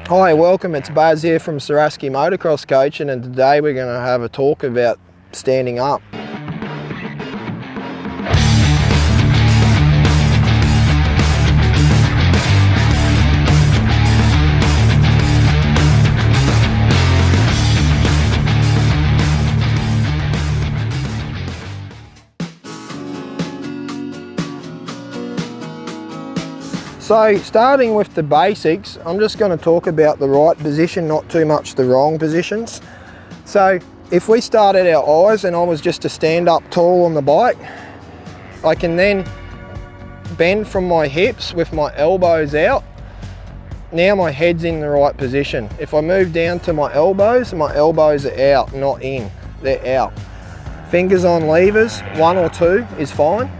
Hi, welcome. It's Baz here from Saraski Motocross Coaching, and today we're going to have a talk about standing up. So starting with the basics, I'm just going to talk about the right position, not too much the wrong positions. So if we start at our eyes and I was just to stand up tall on the bike, I can then bend from my hips with my elbows out. Now my head's in the right position. If I move down to my elbows are out, not in, they're out. Fingers on levers, 1 or 2 is fine.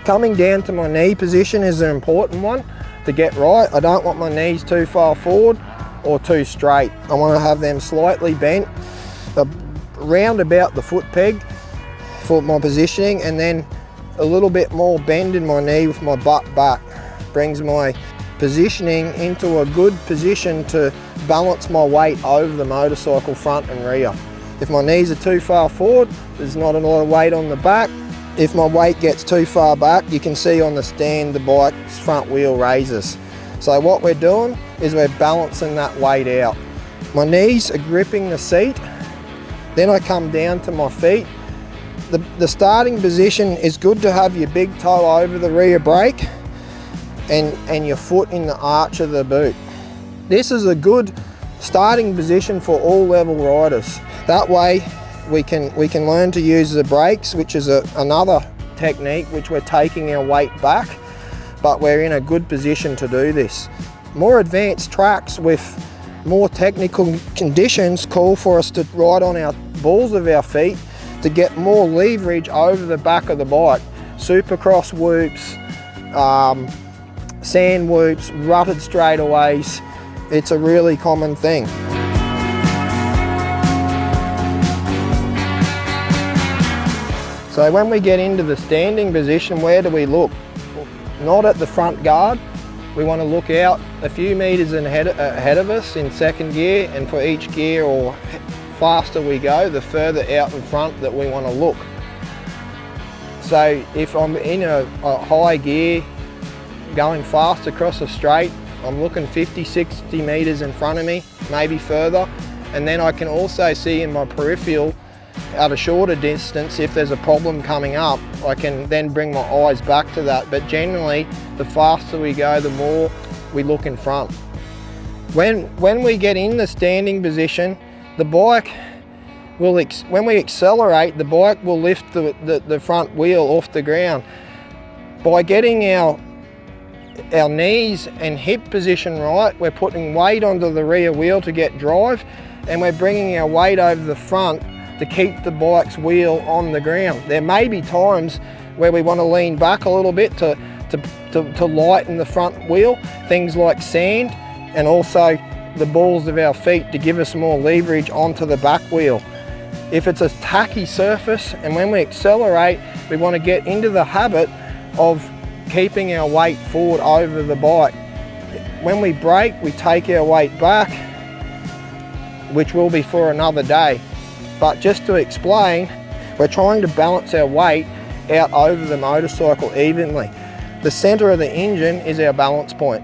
Coming down to my knee position is an important one to get right. I don't want my knees too far forward or too straight. I want to have them slightly bent around about the foot peg for my positioning, and then a little bit more bend in my knee with my butt back. Brings my positioning into a good position to balance my weight over the motorcycle front and rear. If my knees are too far forward, there's not a lot of weight on the back. If my weight gets too far back, you can see on the stand the bike's front wheel raises. So what we're doing is we're balancing that weight out. My knees are gripping the seat, then I come down to my feet. The starting position is good to have your big toe over the rear brake and your foot in the arch of the boot. This is a good starting position for all level riders. That way, we can learn to use the brakes, which is another technique which we're taking our weight back, but we're in a good position to do this. More advanced tracks with more technical conditions call for us to ride on our balls of our feet to get more leverage over the back of the bike. Supercross whoops, sand whoops, rutted straightaways, it's a really common thing. So when we get into the standing position, where do we look? Not at the front guard. We want to look out a few meters ahead of us in second gear, and for each gear or faster we go, the further out in front that we want to look. So if I'm in a high gear, going fast across a straight, I'm looking 50, 60 meters in front of me, maybe further. And then I can also see in my peripheral at a shorter distance, if there's a problem coming up, I can then bring my eyes back to that. But generally, the faster we go, the more we look in front. When we get in the standing position, the bike will, when we accelerate, the bike will lift the front wheel off the ground. By getting our knees and hip position right, we're putting weight onto the rear wheel to get drive, and we're bringing our weight over the front to keep the bike's wheel on the ground. There may be times where we want to lean back a little bit to lighten the front wheel, things like sand, and also the balls of our feet to give us more leverage onto the back wheel. If it's a tacky surface and when we accelerate, we want to get into the habit of keeping our weight forward over the bike. When we brake, we take our weight back, which will be for another day. But just to explain, we're trying to balance our weight out over the motorcycle evenly. The center of the engine is our balance point.